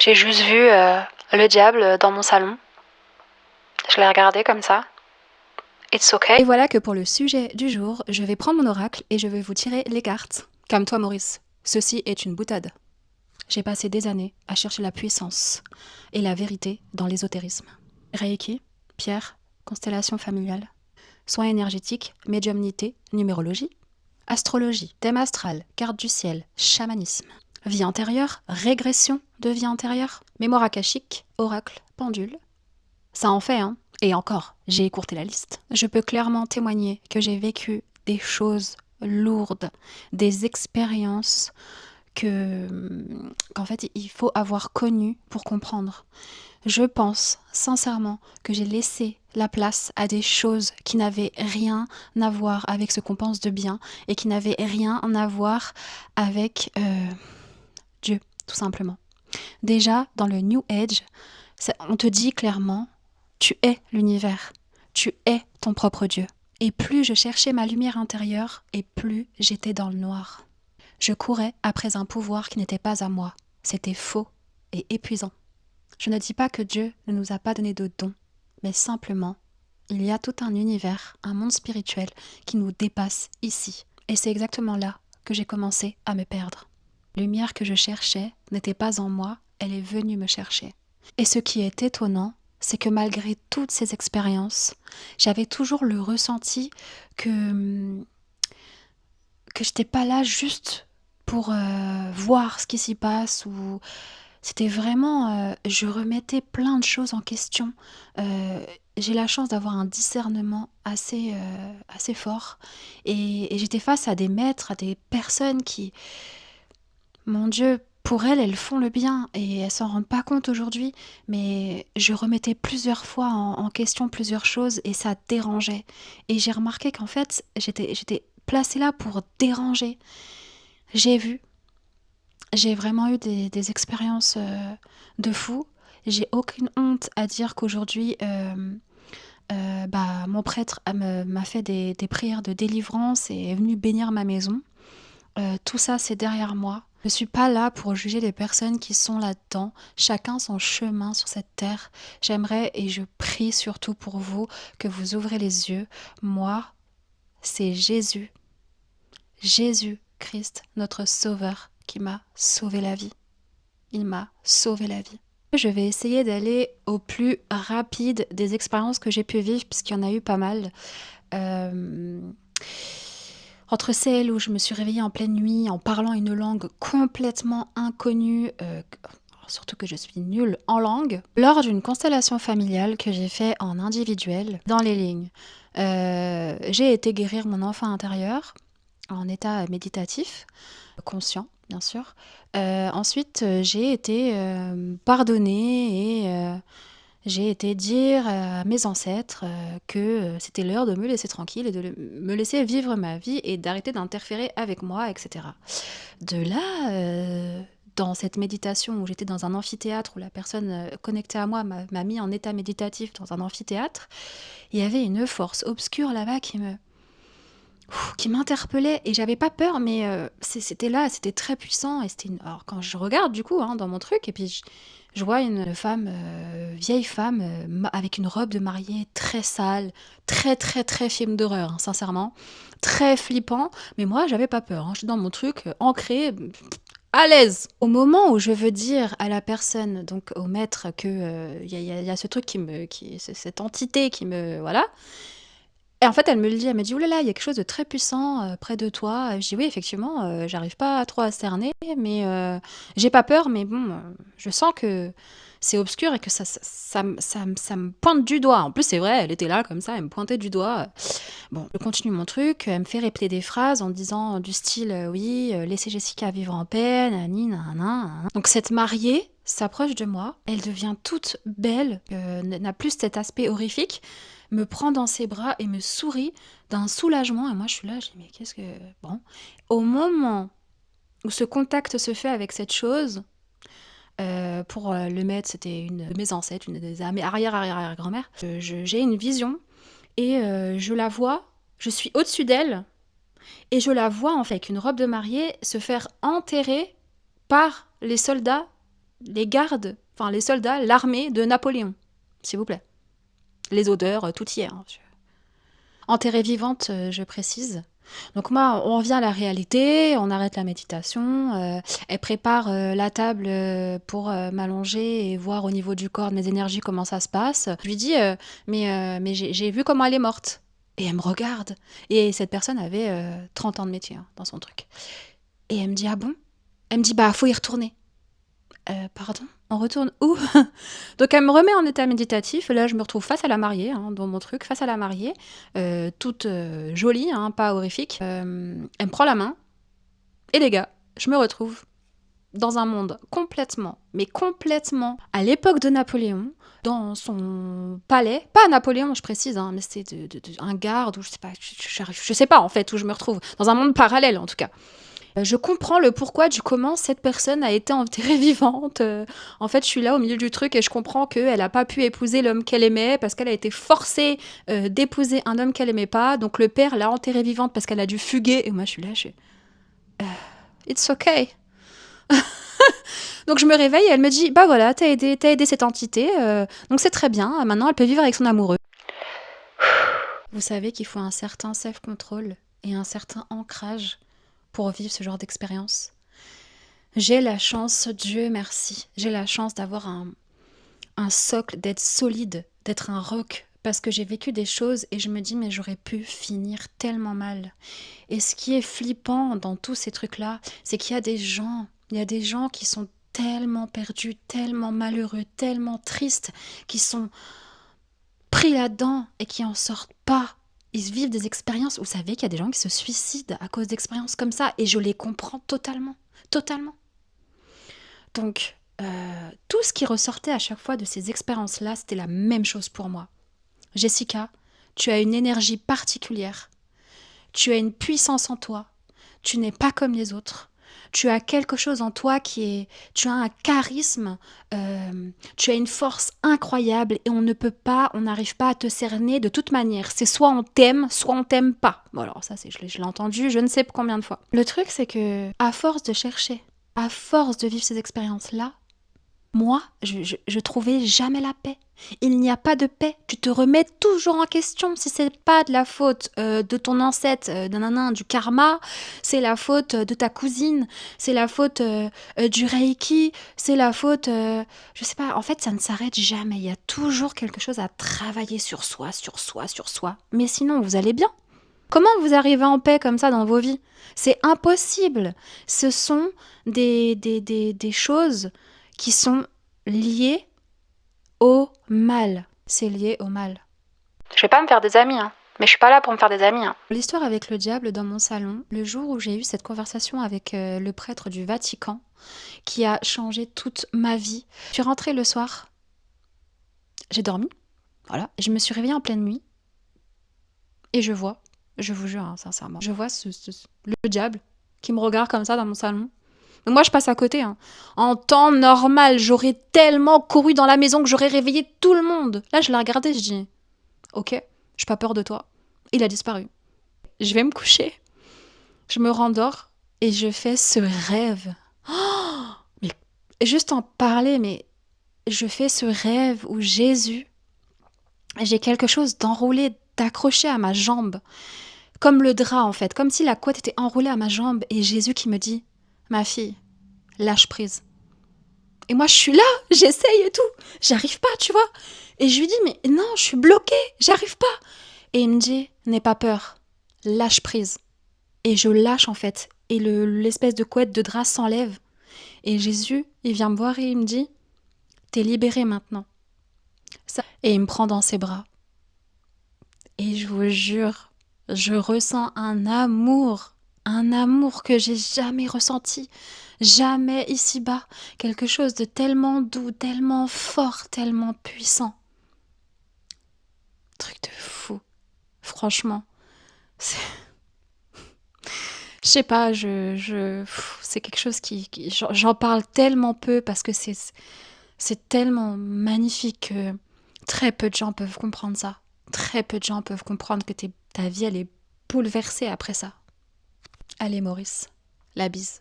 J'ai juste vu le diable dans mon salon. Je l'ai regardé comme ça. It's okay. Et voilà que pour le sujet du jour, je vais prendre mon oracle et je vais vous tirer les cartes. Calme-toi Maurice, ceci est une boutade. J'ai passé des années à chercher la puissance et la vérité dans l'ésotérisme. Reiki, pierre, constellation familiale, soins énergétiques, médiumnité, numérologie, astrologie, thème astral, carte du ciel, chamanisme, vie antérieure, régression de vie antérieure, mémoire akashique, oracle, pendule. Ça en fait, hein. Et encore, j'ai écourté la liste. Je peux clairement témoigner que j'ai vécu des choses lourdes, des expériences qu'en fait il faut avoir connu pour comprendre. Je pense sincèrement que j'ai laissé la place à des choses qui n'avaient rien à voir avec ce qu'on pense de bien et qui n'avaient rien à voir avec Dieu, tout simplement. Déjà, dans le New Age, on te dit clairement, tu es l'univers, tu es ton propre Dieu. Et plus je cherchais ma lumière intérieure, et plus j'étais dans le noir. Je courais après un pouvoir qui n'était pas à moi. C'était faux et épuisant. Je ne dis pas que Dieu ne nous a pas donné de dons, mais simplement, il y a tout un univers, un monde spirituel qui nous dépasse ici. Et c'est exactement là que j'ai commencé à me perdre. La lumière que je cherchais n'était pas en moi, elle est venue me chercher. Et ce qui est étonnant, c'est que malgré toutes ces expériences, j'avais toujours le ressenti que j'étais pas là juste pour voir ce qui s'y passe ou c'était vraiment je remettais plein de choses en question. J'ai la chance d'avoir un discernement assez fort et j'étais face à des maîtres, à des personnes qui, mon Dieu, pour elles font le bien et elles s'en rendent pas compte aujourd'hui, mais je remettais plusieurs fois en question plusieurs choses et ça dérangeait. Et j'ai remarqué qu'en fait, j'étais placée là pour déranger. J'ai vu, j'ai vraiment eu des expériences de fou. J'ai aucune honte à dire qu'aujourd'hui, mon prêtre m'a fait des prières de délivrance et est venu bénir ma maison. Tout ça, c'est derrière moi. Je ne suis pas là pour juger les personnes qui sont là-dedans. Chacun son chemin sur cette terre. J'aimerais et je prie surtout pour vous que vous ouvrez les yeux. Moi, c'est Jésus. Jésus-Christ, notre Sauveur, qui m'a sauvé la vie. Il m'a sauvé la vie. Je vais essayer d'aller au plus rapide des expériences que j'ai pu vivre, puisqu'il y en a eu pas mal. Entre celles où je me suis réveillée en pleine nuit en parlant une langue complètement inconnue, surtout que je suis nulle en langue, lors d'une constellation familiale que j'ai fait en individuel, dans les lignes, j'ai été guérir mon enfant intérieur en état méditatif, conscient bien sûr. Ensuite, j'ai été pardonnée et j'ai été dire à mes ancêtres que c'était l'heure de me laisser tranquille et de me laisser vivre ma vie et d'arrêter d'interférer avec moi, etc. De là, dans cette méditation où j'étais dans un amphithéâtre où la personne connectée à moi m'a mis en état méditatif dans un amphithéâtre, il y avait une force obscure là-bas qui m'interpellait et j'avais pas peur, mais c'était là, c'était très puissant et alors quand je regarde du coup dans mon truc et puis je vois une femme, vieille femme avec une robe de mariée très sale, très très très film d'horreur, hein, sincèrement, très flippant, mais moi j'avais pas peur, hein, je suis dans mon truc ancré, à l'aise. Au moment où je veux dire à la personne, donc au maître, que y a ce truc cette entité qui me, voilà, et en fait, elle me le dit, elle me dit: «Ouh là là, il y a quelque chose de très puissant, près de toi». Je dis: «Oui, effectivement, j'arrive pas trop à cerner, mais j'ai pas peur, mais bon, je sens que c'est obscur et que ça me pointe du doigt». En plus, c'est vrai, elle était là comme ça, elle me pointait du doigt. Bon, je continue mon truc, elle me fait répéter des phrases en disant du style, «Oui, laissez Jessica vivre en paix, nani nanana, nanana». Donc cette mariée s'approche de moi, elle devient toute belle, n'a plus cet aspect horrifique, me prend dans ses bras et me sourit d'un soulagement. Et moi, je suis là, je dis, mais qu'est-ce que... Bon. Au moment où ce contact se fait avec cette chose, pour le maître, c'était une de mes ancêtres, une des arrière-arrière-arrière-grand-mères, j'ai une vision et je la vois, je suis au-dessus d'elle et je la vois, en fait, avec une robe de mariée, se faire enterrer par les soldats les gardes, enfin les soldats, l'armée de Napoléon, s'il vous plaît. Les odeurs, tout y est. Hein. Enterrée vivante, je précise. Donc moi, on revient à la réalité, on arrête la méditation, elle prépare la table pour m'allonger et voir au niveau du corps, de mes énergies, comment ça se passe. Je lui dis, mais j'ai vu comment elle est morte. Et elle me regarde. Et cette personne avait 30 ans de métier hein, dans son truc. Et elle me dit, ah bon? Elle me dit, bah, faut y retourner. Pardon? On retourne où? Donc elle me remet en état méditatif. Là, je me retrouve face à la mariée, hein, dans mon truc, face à la mariée, toute jolie, hein, pas horrifique. Elle me prend la main. Et les gars, je me retrouve dans un monde complètement, mais complètement, à l'époque de Napoléon, dans son palais. Pas Napoléon, je précise, hein, mais c'était un garde, ou je sais pas en fait où je me retrouve. Dans un monde parallèle en tout cas. Je comprends le pourquoi du comment cette personne a été enterrée vivante. En fait, je suis là au milieu du truc et je comprends qu'elle n'a pas pu épouser l'homme qu'elle aimait parce qu'elle a été forcée d'épouser un homme qu'elle aimait pas. Donc le père l'a enterrée vivante parce qu'elle a dû fuguer. Et moi, je suis là, It's okay. Donc je me réveille et elle me dit, bah voilà, t'as aidé cette entité, donc c'est très bien, maintenant elle peut vivre avec son amoureux. Vous savez qu'il faut un certain self-control et un certain ancrage pour vivre ce genre d'expérience. J'ai la chance, Dieu merci, j'ai la chance d'avoir un socle, d'être solide, d'être un roc, parce que j'ai vécu des choses et je me dis mais j'aurais pu finir tellement mal. Et ce qui est flippant dans tous ces trucs-là, c'est qu'il y a des gens qui sont tellement perdus, tellement malheureux, tellement tristes, qui sont pris là-dedans et qui en sortent pas. Ils vivent des expériences. Vous savez qu'il y a des gens qui se suicident à cause d'expériences comme ça et je les comprends totalement. Totalement. Donc, tout ce qui ressortait à chaque fois de ces expériences-là, c'était la même chose pour moi. Jessica, tu as une énergie particulière. Tu as une puissance en toi. Tu n'es pas comme les autres. Tu as quelque chose en toi tu as un charisme, tu as une force incroyable et on n'arrive pas à te cerner de toute manière. C'est soit on t'aime pas. Bon alors ça, je l'ai entendu je ne sais combien de fois. Le truc, c'est que à force de chercher, à force de vivre ces expériences-là, moi, je trouvais jamais la paix. Il n'y a pas de paix. Tu te remets toujours en question. Si c'est pas de la faute de ton ancêtre, du karma, c'est la faute de ta cousine, c'est la faute du reiki, c'est la faute, je sais pas. En fait, ça ne s'arrête jamais. Il y a toujours quelque chose à travailler sur soi, sur soi, sur soi. Mais sinon, vous allez bien. Comment vous arrivez en paix comme ça dans vos vies? C'est impossible. Ce sont des choses qui sont liées au mal. C'est lié au mal. Je vais pas me faire des amis, hein. Mais je suis pas là pour me faire des amis. Hein. L'histoire avec le diable dans mon salon, le jour où j'ai eu cette conversation avec le prêtre du Vatican, qui a changé toute ma vie. Je suis rentrée le soir, j'ai dormi, voilà, je me suis réveillée en pleine nuit, et je vous jure, hein, sincèrement, je vois le diable qui me regarde comme ça dans mon salon. Donc moi, je passe à côté. Hein. En temps normal, j'aurais tellement couru dans la maison que j'aurais réveillé tout le monde. Là, je l'ai regardé, je dis, ok, j'ai pas peur de toi. Il a disparu. Je vais me coucher. Je me rendors et je fais ce rêve. Oh, mais juste en parler, mais je fais ce rêve où Jésus, j'ai quelque chose d'enroulé, d'accroché à ma jambe, comme le drap en fait, comme si la couette était enroulée à ma jambe et Jésus qui me dit, ma fille, lâche prise. Et moi, je suis là, j'essaye et tout. J'arrive pas, tu vois. Et je lui dis, mais non, je suis bloquée, j'arrive pas. Et il me dit, n'aie pas peur, lâche prise. Et je lâche en fait. Et l'espèce de couette de drap s'enlève. Et Jésus, il vient me voir et il me dit, t'es libérée maintenant. Et il me prend dans ses bras. Et je vous jure, je ressens un amour que j'ai jamais ressenti, jamais ici-bas, quelque chose de tellement doux, tellement fort, tellement puissant. Truc de fou, franchement. Je sais pas, c'est quelque chose j'en parle tellement peu parce que c'est tellement magnifique que très peu de gens peuvent comprendre ça. Très peu de gens peuvent comprendre que ta vie, elle est bouleversée après ça. Allez Maurice, la bise.